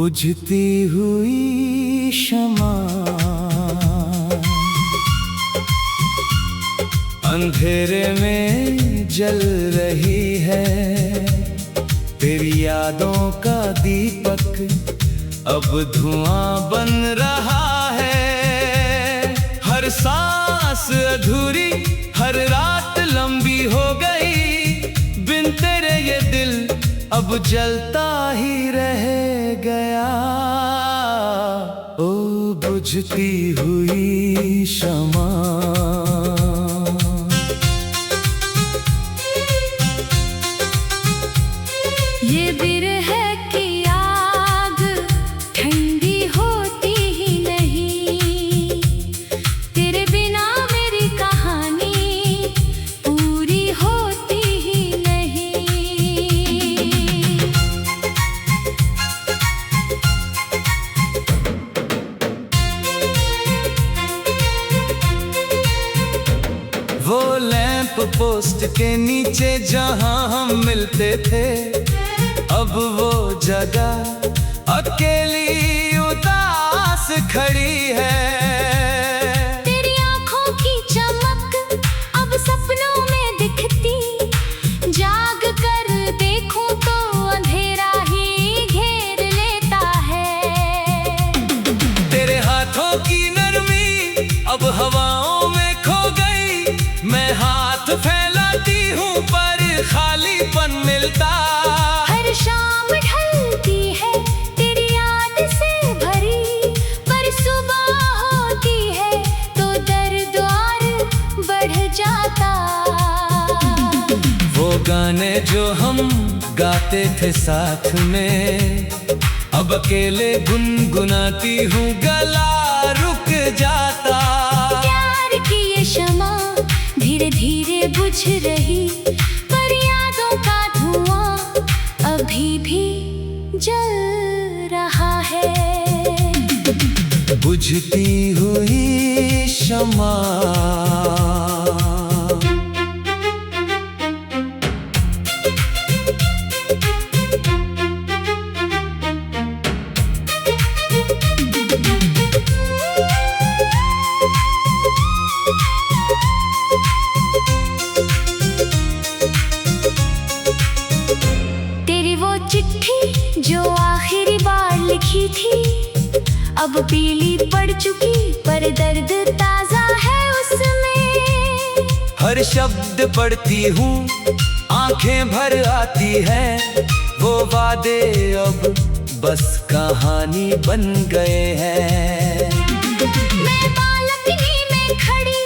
बुझती हुई शमा अंधेरे में जल रही है। तेरी यादों का दीपक अब धुआं बन रहा है। हर सांस अधूरी, हर रात लंबी हो गई। बिन तेरे ये दिल अब जलता ही रह गया। ओ बुझती हुई शमा, ये बिरह की आग ठंडी होती ही नहीं। तेरे बिना मेरी कहानी पूरी होती ही नहीं। वो लैंप पोस्ट के नीचे जहां हम मिलते थे, अब वो जगह अकेली उदास खड़ी है। तेरी आँखों की चमक अब सपनों में दिखती। जाग कर देखूं तो अंधेरा ही घेर लेता है। तेरे हाथों की नरमी अब हवाओं में खो गई। मैं हाथ फैलाती हूँ पर खालीपन मिलता। शाम ढलती है तेरी याद से भरी, पर सुबह होती है तो दर्द और बढ़ जाता। वो गाने जो हम गाते थे साथ में, अब अकेले गुनगुनाती हूँ गला रुक जाता। प्यार की ये शमा धीरे धीरे बुझ रही, पर यादों का धुआं अभी भी जल रहा है। बुझती हुई शमा, चिट्ठी जो आखिरी बार लिखी थी अब पीली पड़ चुकी, पर दर्द ताजा है उसमें। हर शब्द पढ़ती हूँ आंखें भर आती है। वो वादे अब बस कहानी बन गए हैं। मैं बालकनी में खड़ी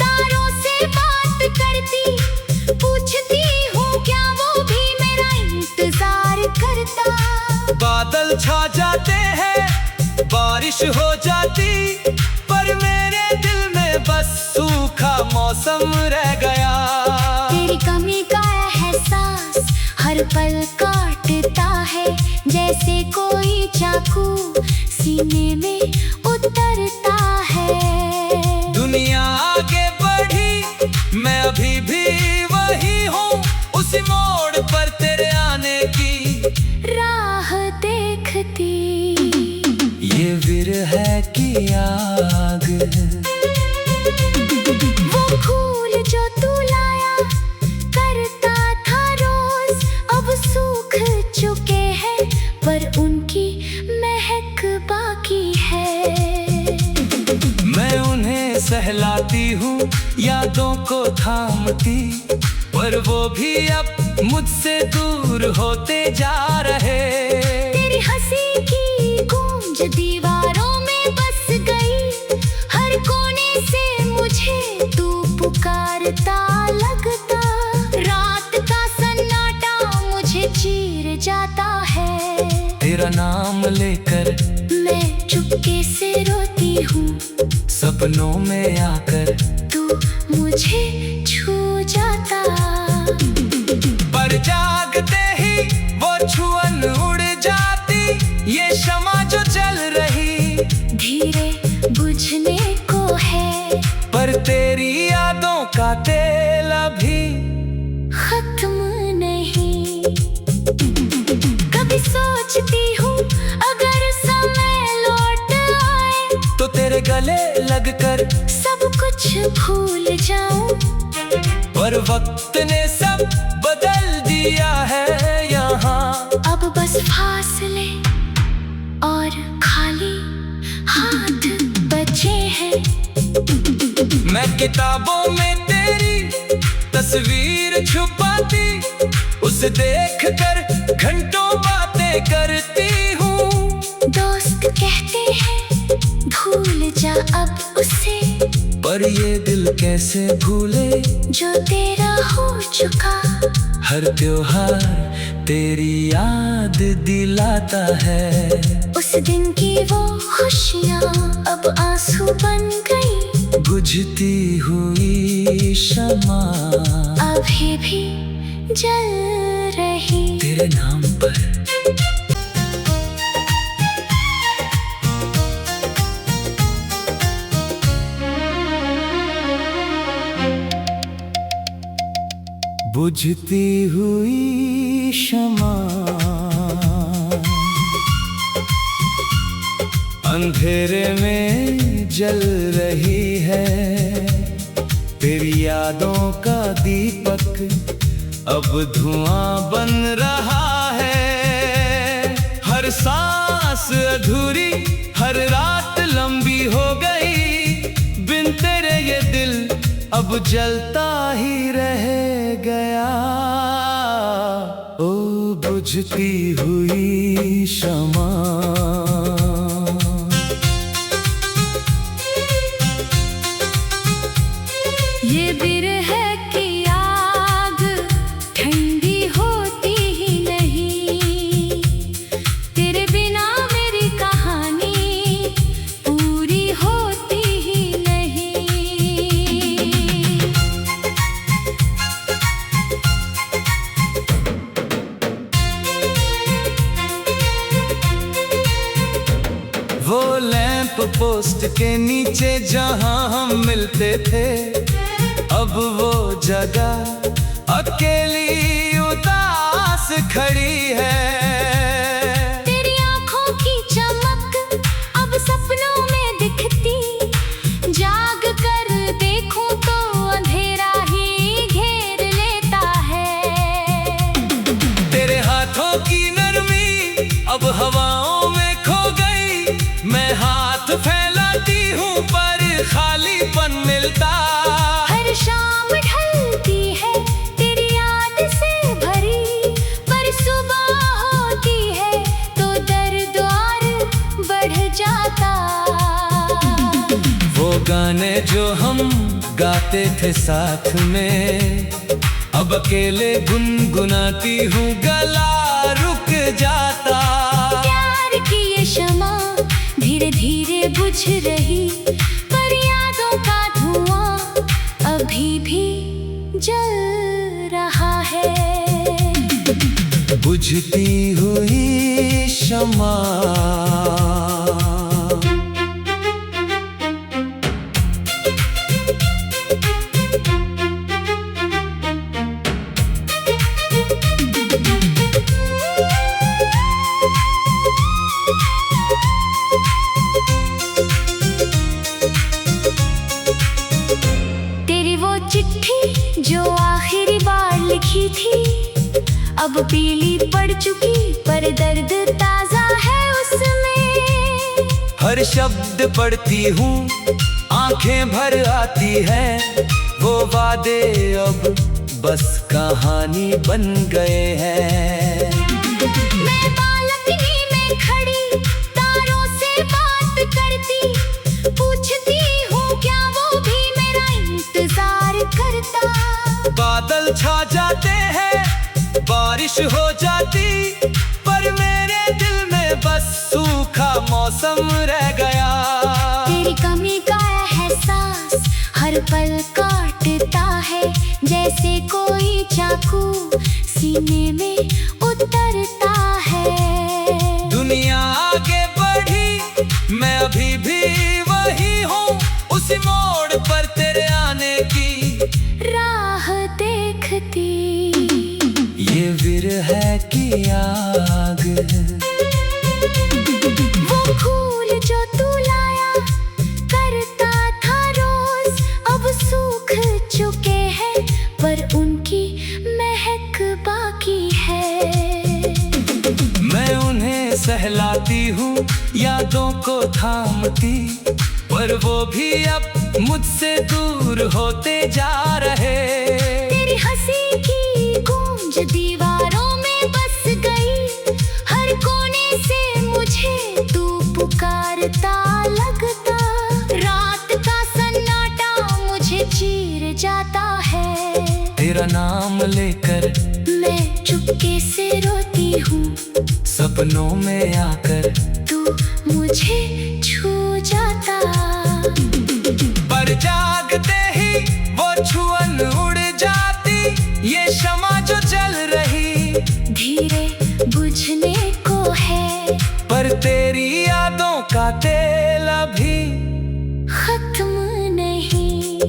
तारों से बात करती, पूछती हूँ क्या वो भी मेरा इंतजार करता। बादल छा जाते हैं, बारिश हो जाती, पर मेरे दिल में बस सूखा मौसम रह गया। तेरी कमी का एहसास हर पल काटता है, जैसे कोई चाकू सीने में उतरता है। दुनिया आगे बढ़ी, मैं अभी भी वही हूँ, उसी मोड़ पर तेरे आने की राह देखती। ये विरह की आग, वो फूल जो तू लाया करता था रोज, अब सूख चुके हैं पर उनकी महक बाकी है। मैं उन्हें सहलाती हूँ, यादों को थामती, पर वो भी अब मुझसे दूर होते जा रहे। तेरी हंसी की गूंज दीवारों में बस गई, हर कोने से मुझे तू पुकारता लगता। रात का सन्नाटा मुझे चीर जाता है। तेरा नाम लेकर मैं चुपके से रोती हूँ, सपनों में आकर तू मुझे छू जाता। पर जागते ही वो छुअन उड़ जाती, ये शमा जो जल रही धीरे बुझने को है, पर तेरी यादों का तेल अभी खत्म नहीं। कभी सोचती हूँ अगर गले लगकर सब कुछ भूल जाऊं, पर वक्त ने सब बदल दिया है यहाँ। अब बस फासले और खाली हाथ बचे हैं। मैं किताबों में तेरी तस्वीर छुपाती, उसे देखकर घंटों बातें करती हूँ। दोस्त कहते हैं भूल जा अब उसे, पर ये दिल कैसे भूले जो तेरा हो चुका। हर त्योहार तेरी याद दिलाता है। उस दिन की वो खुशियाँ अब आंसू बन गई। बुझती हुई शमा अभी भी जल रही तेरे नाम पर। बुझती हुई शमा अंधेरे में जल रही है। तेरी यादों का दीपक अब धुआं बन रहा है। हर सांस अधूरी, हर रात लंबी हो गई। बिन तेरे ये दिल अब जलता ही रह गया। ओ बुझती हुई शमा, ये बिरह की आग ठंडी होती ही नहीं। तेरे बिना मेरी कहानी पूरी होती ही नहीं। वो लैंप पोस्ट के नीचे जहां हम मिलते थे, अब वो जगह अकेली उदास खड़ी है। तेरी आँखों की चमक अब सपनों में दिखती। जाग कर देखूं तो अंधेरा ही घेर लेता है। तेरे हाथों की नरमी अब हवाओं में खो गई। मैं हाथ फैलाती हूँ पर खालीपन मिलता। हर शाम ढलती है तेरी याद से भरी, पर सुबह होती है तो दर्द और बढ़ जाता। वो गाने जो हम गाते थे साथ में, अब अकेले गुनगुनाती हूँ गला रुक जाता। प्यार की ये शमा धीरे धीरे बुझ रही, पर यादों का धुआं अभी भी जल रहा है। बुझती हुई शमा, तेरी वो चिट्ठी जो आखिरी बार लिखी थी, अब पीली पड़ चुकी पर दर्द ताजा है उसमें। हर शब्द पढ़ती हूँ आंखें भर आती है। वो वादे अब बस कहानी बन गए हैं। मैं बालकनी में खड़ी तारों से बात करती, पूछती हूँ क्या वो भी मेरा इंतजार करता। बादल छा जाते हैं, बारिश हो जाती, पर मेरे दिल में बस सूखा मौसम रह गया। तेरी कमी का एहसास हर पल काटता है, जैसे कोई चाकू सीने में उतरता है। दुनिया आगे बढ़ी, मैं अभी भी वही हूँ, उसी मोड़ पर तेरे आने की राह देखती। ये विरह की आग, वो फूल जो तू लाया कर होती, पर वो भी अब मुझसे दूर होते जा रहे। तेरी हंसी की गूंज दीवारों में बस गई, हर कोने से मुझे तू पुकारता लगता। रात का सन्नाटा मुझे चीर जाता है, तेरा नाम लेकर मैं चुपके से रोती हूँ। सपनों में आकर तू मुझे छू जाता, पर जागते ही वो छुअन उड़ जाती। ये शमा जो जल रही धीरे बुझने को है, पर तेरी यादों का तेल अभी खत्म नहीं।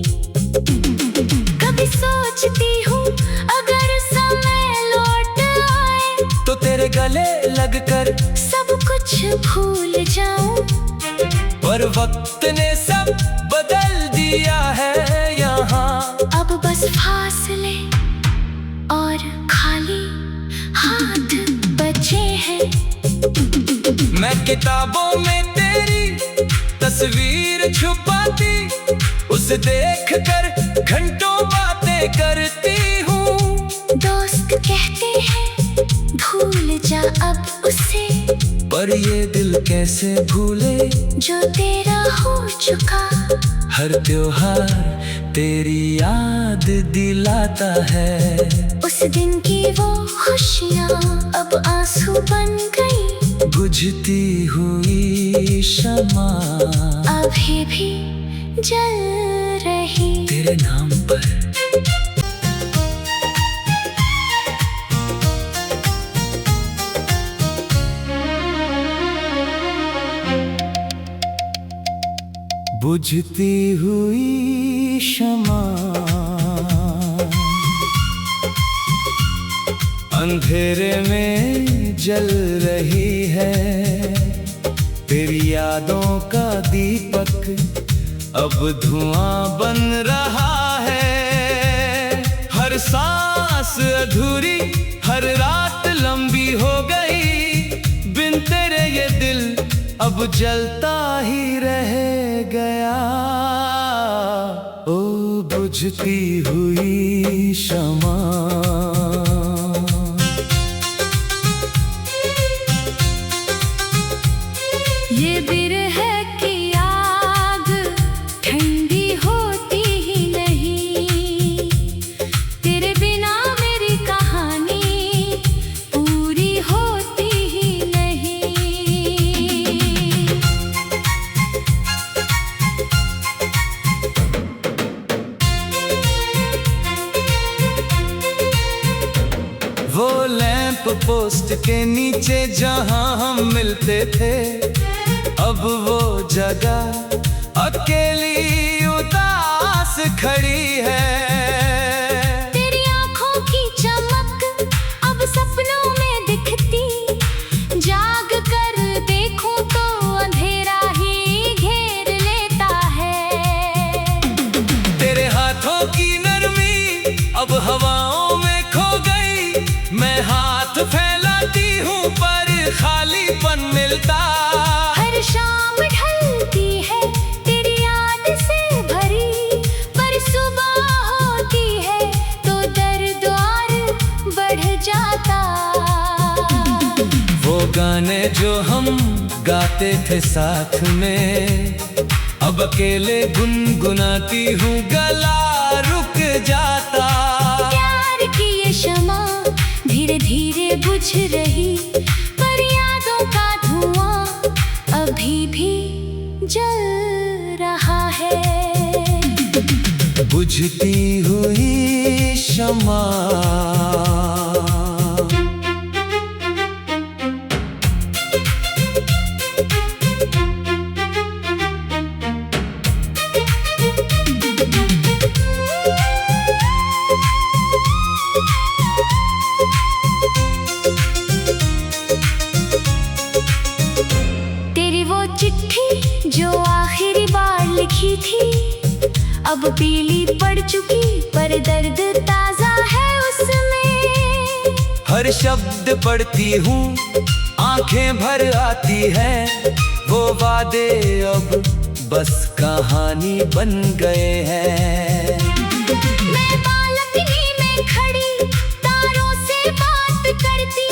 कभी सोचती हूँ अगर समय लौट आए, तो तेरे गले लगकर सब कुछ भूल जाऊं। पर वक्त ने सब बदल दिया है यहाँ। अब बस फासले और खाली हाथ बचे हैं। मैं किताबों में तेरी तस्वीर छुपाती, उसे देख कर घंटों बातें करती हूँ। दोस्त कहते हैं भूल जा अब उसे, पर ये दिल कैसे भूले जो तेरा हो चुका। हर त्योहार तेरी याद दिलाता है। उस दिन की वो खुशियाँ अब आंसू बन गई, बुझती हुई शमा अभी भी जल रही तेरे नाम पर। बुझती हुई शमा अंधेरे में जल रही है। तेरी यादों का दीपक अब धुआं बन रहा है। हर सांस अधूरी, हर रात लंबी हो गई। बिन तेरे ये दिल अब जलता ही रह गया। ओ बुझती हुई शमा, ये बिरह की आग ठंडी होती ही नहीं। तेरे बिना मेरी कहानी पूरी होती ही नहीं। वो लैंप पोस्ट के नीचे जहां हम मिलते थे, अब वो जगह अकेली उदास खड़ी है। तेरी आँखों की चमक अब सपनों में दिखती, जाग कर देखूं तो अंधेरा ही घेर लेता है। तेरे हाथों की नरमी अब हवाओं में खो गई। मैं हाथ फैलाती हूँ पर खालीपन मिलता। हर शाम ढलती है तेरी याद से भरी, पर सुबह होती है तो दर्द और बढ़ जाता। वो गाने जो हम गाते थे साथ में, अब अकेले गुनगुनाती हूँ गला रुक जाता। प्यार की ये शमा धीरे धीरे बुझ रही, पर यादों का धुआं अभी भी जल रहा है। बुझती हुई शमा, तेरी वो चिट्ठी जो आखिरी बार लिखी थी, अब पीली पड़ चुकी पर दर्द ताजा है उसमें। हर शब्द पढ़ती हूँ आंखें भर आती है। वो वादे अब बस कहानी बन गए हैं। मैं बालकनी में खड़ी तारों से बात करती,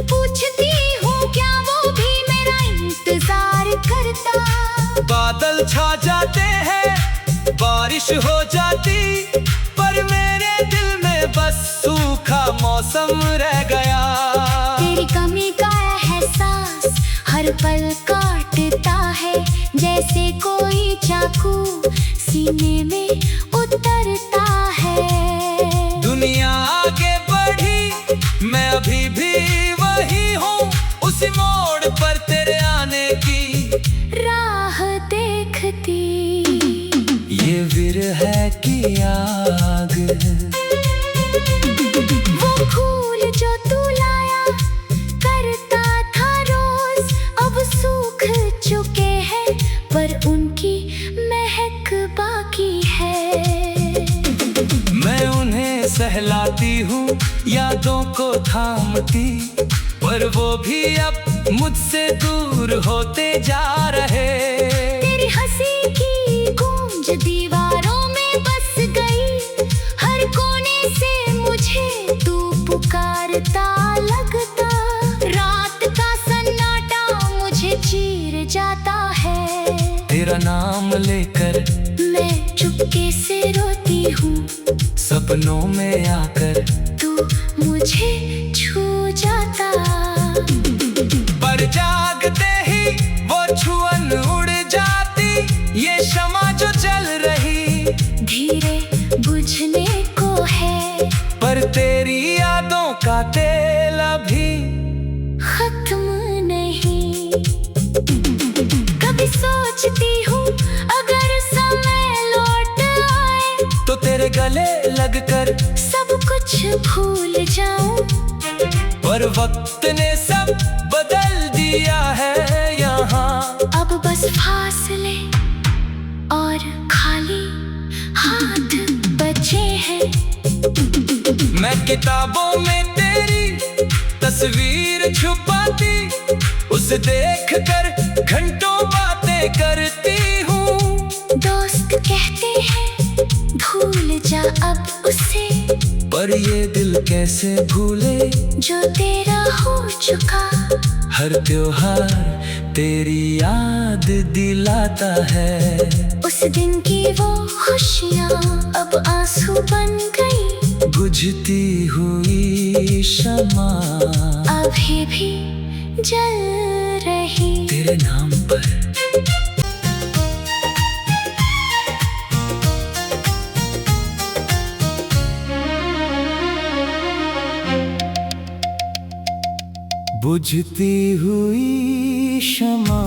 पूछती हूँ क्या वो भी मेरा इंतजार करता। बादल छा जाते हैं, बारिश हो जाती, पर मेरे दिल में बस सूखा मौसम रह गया। तेरी कमी का एहसास हर पल काटता है, जैसे कोई चाकू सीने में उतरता है। दुनिया आगे बढ़ी, मैं अभी भी वही हूँ, उसी मोड़ पर तेरे आने की राह देखती। ये विरह की आग, वो फूल जो तू लाया करता था रोज, अब सूख चुके हैं पर उनकी महक बाकी है। मैं उन्हें सहलाती हूँ, यादों को थामती, पर वो भी अब मुझसे दूर होते जा रहे। तेरी हंसी की गूंज दीवारों में बस गई, हर कोने से मुझे तू पुकारता लगता। रात का सन्नाटा मुझे चीर जाता है, तेरा नाम लेकर मैं चुपके से रोती हूँ, सपनों में आकर तू मुझे छू जाता। पर जागते ही वो छुअन उड़ जाती, ये शमा जो जल रही धीरे बुझने को है, पर तेरी यादों का तेल अभी खत्म नहीं। कभी सोचती हूँ अगर समय लौट आए, तो तेरे गले लगकर सब कुछ भूल जाऊं। पर वक्त ने सब बदल दिया है यहाँ, अब बस फासले और खाली हाथ बचे हैं। मैं किताबों में तेरी तस्वीर छुपाती, उसे देखकर घंटों बातें करती हूँ। दोस्त कहते हैं भूल जा अब उसे, पर ये दिल कैसे भूले जो तेरा हो चुका। हर त्योहार तेरी याद दिलाता है, उस दिन की वो खुशियाँ अब आंसू बन गई। बुझती हुई शमा अभी भी जल रही तेरे नाम पर। बुझती हुई शमा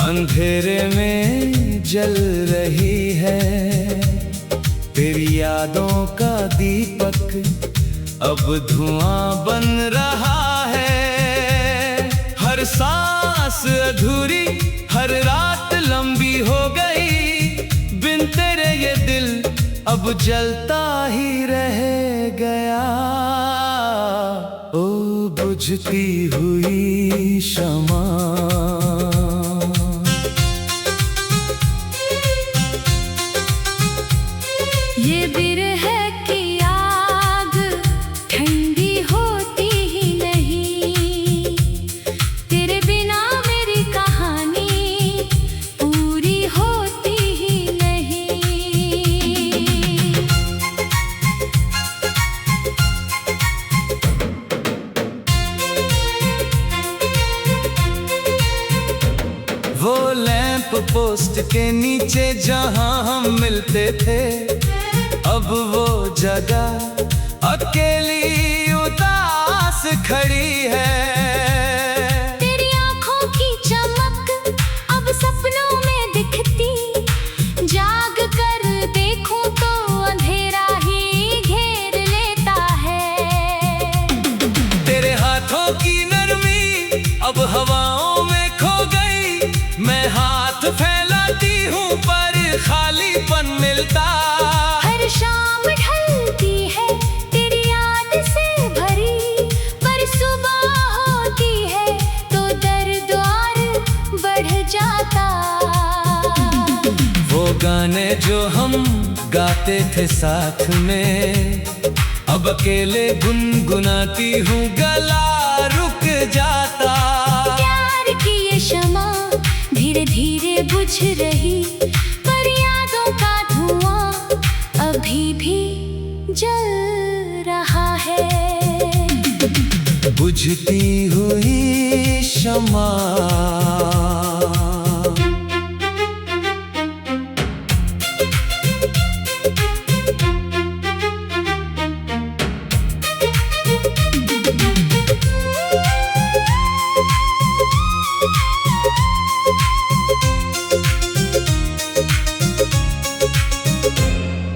अंधेरे में जल रही है, तेरी यादों का दीपक अब धुआं बन रहा है। हर सांस अधूरी, हर रात लंबी हो गई, बिन तेरे ये दिल अब जलता ही रह गया। ओ बुझती हुई शमा, ये बिरह की आग ठंडी होती ही नहीं, तेरे बिना मेरी कहानी पूरी होती ही नहीं। वो लैंप पोस्ट के नीचे जहां हम मिलते थे, अब वो जगह अकेली उदास खड़ी है। तेरी आँखों की चमक अब सपनों में दिखती, जाग कर देखूं तो अंधेरा ही घेर लेता है। तेरे हाथों की नरमी अब हवाओं में खो गई, मैं हाथ फैलाती हूँ पर खालीपन मिलता। हर शाम ढलती है तेरी याद से भरी, पर सुबह जाता। वो गाने जो हम गाते थे साथ में, अब अकेले गुनगुनाती हूँ गला रुक जाता। प्यार की ये शमा धीरे धीरे बुझ रही, पर यादों का धुआं अभी भी जल रहा है। बुझती हुई शमा,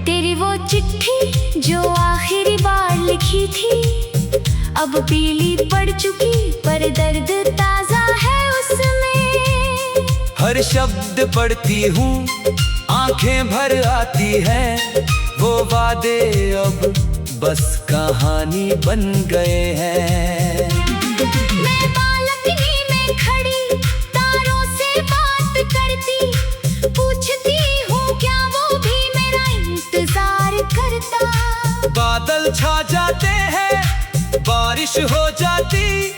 तेरी वो चिट्ठी जो आखिरी बार लिखी थी, अब पीली पड़ चुकी पर दर्द ताजा है उसमें। हर शब्द पढ़ती हूँ आंखें भर आती है, वो वादे अब बस कहानी बन गए हैं। मैं बालकनी में खड़ी तारों से बात करती, पूछती हूँ क्या वो भी मेरा इंतजार करता। बादल छा जाते हैं, बारिश हो जाती,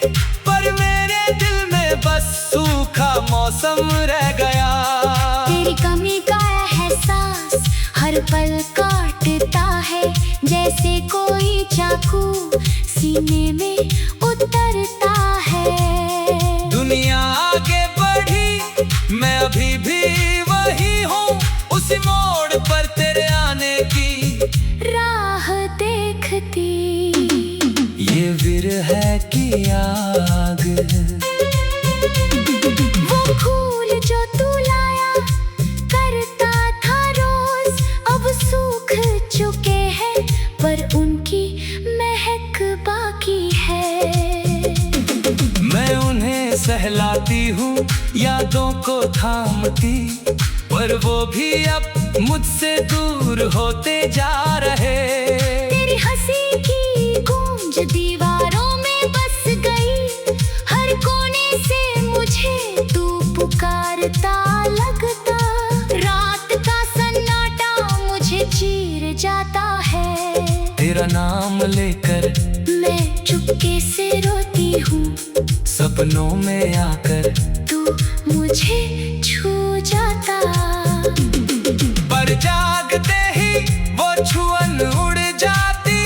पर मेरे दिल में बस सूखा मौसम रह गया। तेरी कमी का एहसास हर पल काटता है, जैसे कोई चाकू सीने में उतरता है। दुनिया आगे बढ़ी, मैं अभी भी वही हूँ, उस मोड़ पर तेरे आने की राह देखती। ये विरह की आग, वो फूल जो तू लाया करता था रोज, अब सूख चुके हैं पर उनकी महक बाकी है। मैं उन्हें सहलाती हूँ, यादों को थामती, पर वो भी अब मुझसे दूर होते जा रहे। तेरी हंसी की गूंज दीवारों में बस गई, हर कोने से मुझे तू पुकारता लगता। रात का सन्नाटा मुझे चीर जाता है, तेरा नाम लेकर मैं चुपके से रोती हूँ, सपनों में आकर तू मुझे छू जाता। पर जागते ही वो छुअन उड़ जाती,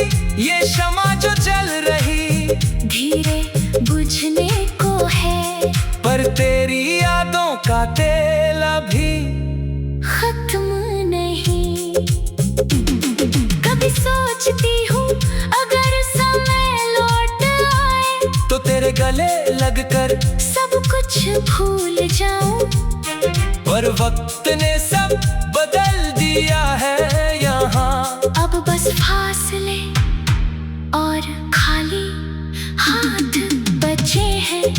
ये शमा जो जल रही धीरे बुझने को है, पर तेरी यादों का तेल अभी खत्म नहीं। कभी सोचती हूँ अगर समय लौट आए, तो तेरे गले लगकर सब कुछ भूल जाऊं। पर वक्त ने सब बदल दिया है यहाँ, अब बस फासले और खाली हाथ बचे हैं।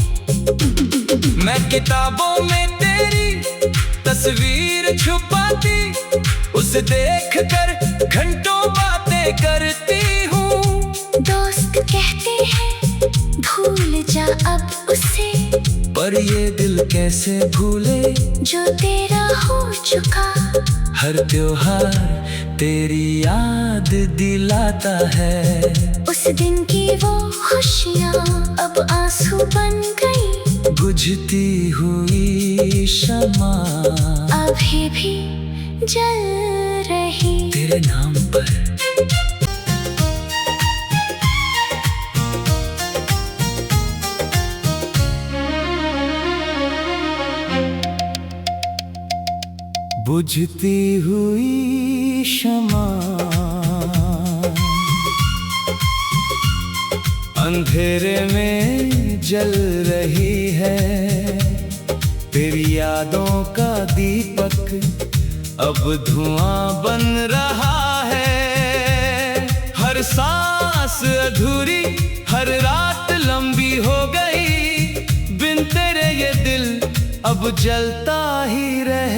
मैं किताबों में तेरी तस्वीर छुपाती, उसे देख कर घंटों बातें करती हूँ। दोस्त कहते हैं भूल जा अब उसे, पर ये दिल कैसे भूले जो तेरा हो चुका। हर त्योहार तेरी याद दिलाता है, उस दिन की वो खुशियाँ अब आंसू बन गई। बुझती हुई शमा अभी भी जल रही तेरे नाम पर। बुझती हुई शमा अंधेरे में जल रही है, तेरी यादों का दीपक अब धुआं बन रहा है। हर सांस अधूरी, हर रात लंबी हो गई, बिन तेरे ये दिल अब जलता ही रह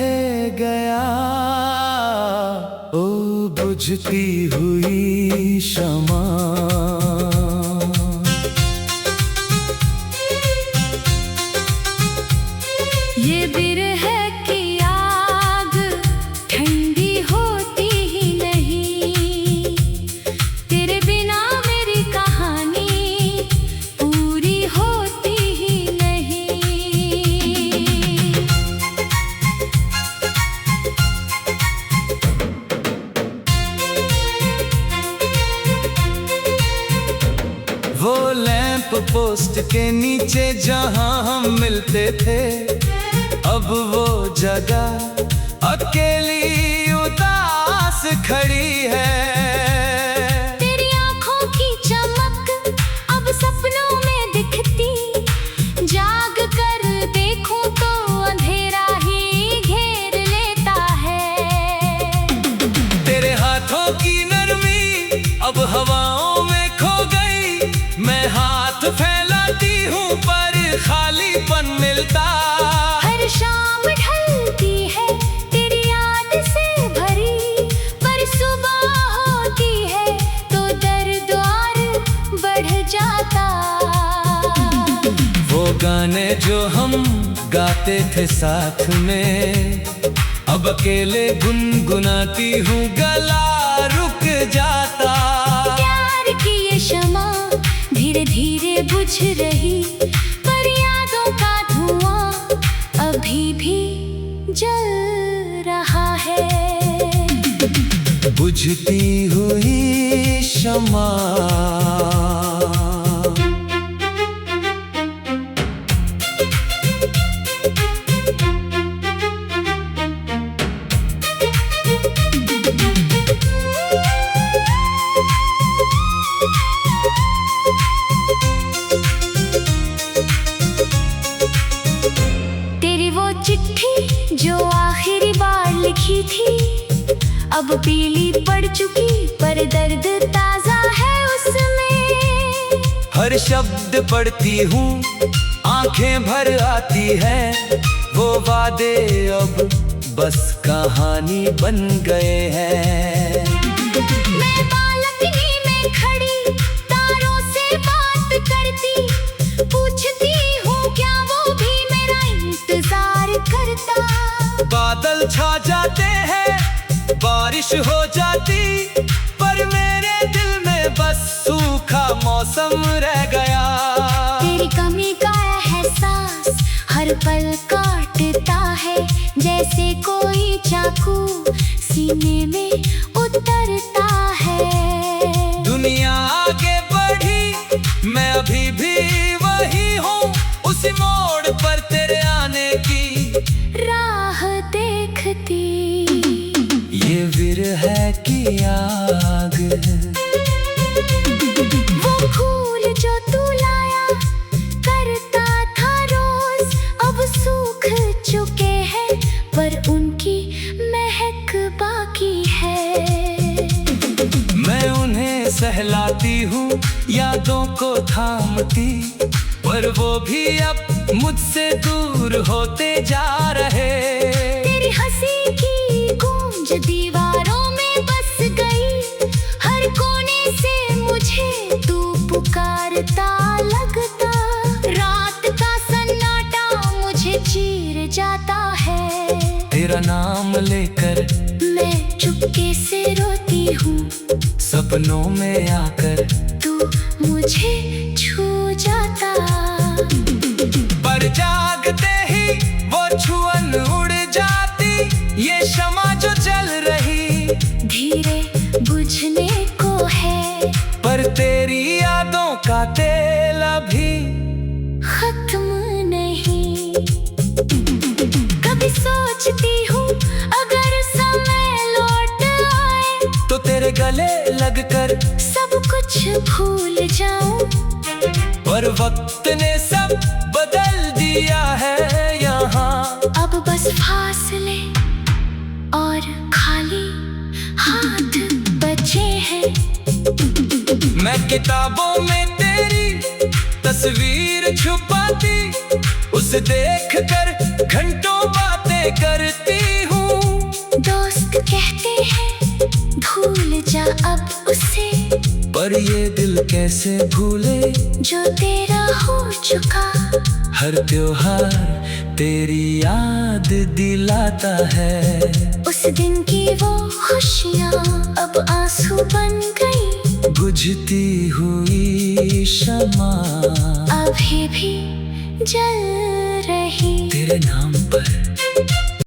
गया। ओ बुझती हुई शमा, ये बिरह पोस्ट के नीचे जहां हम मिलते थे, अब वो जगह अकेली उदास खड़ी है। तेरी आंखों की चमक अब सपनों में दिखती, जाग कर देखूं तो अंधेरा ही घेर लेता है। तेरे हाथों की नरमी अब हवाओं में खो गई, मैं हाथ फैलाती हूँ पर खालीपन मिलता। हर शाम ढलती है तेरी याद से भरी, पर सुबह होती है तो दर्द और बढ़ जाता। वो गाने जो हम गाते थे साथ में, अब अकेले गुनगुनाती हूँ गला रुक जाता। प्यार की ये शमा धीरे धीरे बुझ रही, पर यादों का धुआं अभी भी जल रहा है। बुझती हुई शमा, तेरी वो चिट्ठी जो आखिरी बार लिखी थी, अब पीली पड़ चुकी पर दर्द ताजा है उसमें। हर शब्द पढ़ती हूँ आंखें भर आती है, वो वादे अब बस कहानी बन गए हैं। मैं बालकनी में खड़ी तारों से बात करती, पूछती हूँ क्या वो भी मेरा इंतजार करता। बादल छा जाते हैं, बारिश हो जाती, पर मेरे दिल में बस सूखा मौसम रह गया। तेरी कमी का एहसास हर पल काटता है, जैसे कोई चाकू सीने में उतरता है। दुनिया आगे बढ़ी, मैं अभी भी वही हूँ, उसी मोड़ पर तेरे आने की राह देखती। ये विरह की आग है, वो फूल जो तू लाया करता था रोज, अब सूख चुके हैं पर उनकी महक बाकी है। मैं उन्हें सहलाती हूँ यादों को थामती, पर वो भी अब मुझसे दूर होते जा रहे। तेरी हंसी की गूंज दीवारों में बस गई, हर कोने से मुझे तू पुकारता लगता। रात का सन्नाटा मुझे चीर जाता है, तेरा नाम लेकर मैं चुपके से रोती हूँ, सपनों में आकर तू मुझे छू जाता। पर जागते ही वो छुअन उड़ जाती, ये शमा जो जल रही धीरे बुझने को है, पर तेरी यादों का तेल अभी खत्म नहीं। कभी सोचती हूँ अगर समय लौट आए, तो तेरे गले लगकर सब कुछ भूल जाऊं। पर वक्त ने सब बदल दिया है यहाँ, अब बस फासले और खाली हाथ बचे हैं। मैं किताबों में तेरी तस्वीर छुपाती, उसे देख कर घंटों बातें करती हूँ। दोस्त कहते हैं भूल जा अब उसे, पर ये दिल कैसे भूले जो तेरा हो चुका। हर त्योहार तेरी याद दिलाता है, उस दिन की वो खुशियाँ अब आंसू बन गई। बुझती हुई शमा अभी भी जल रही तेरे नाम पर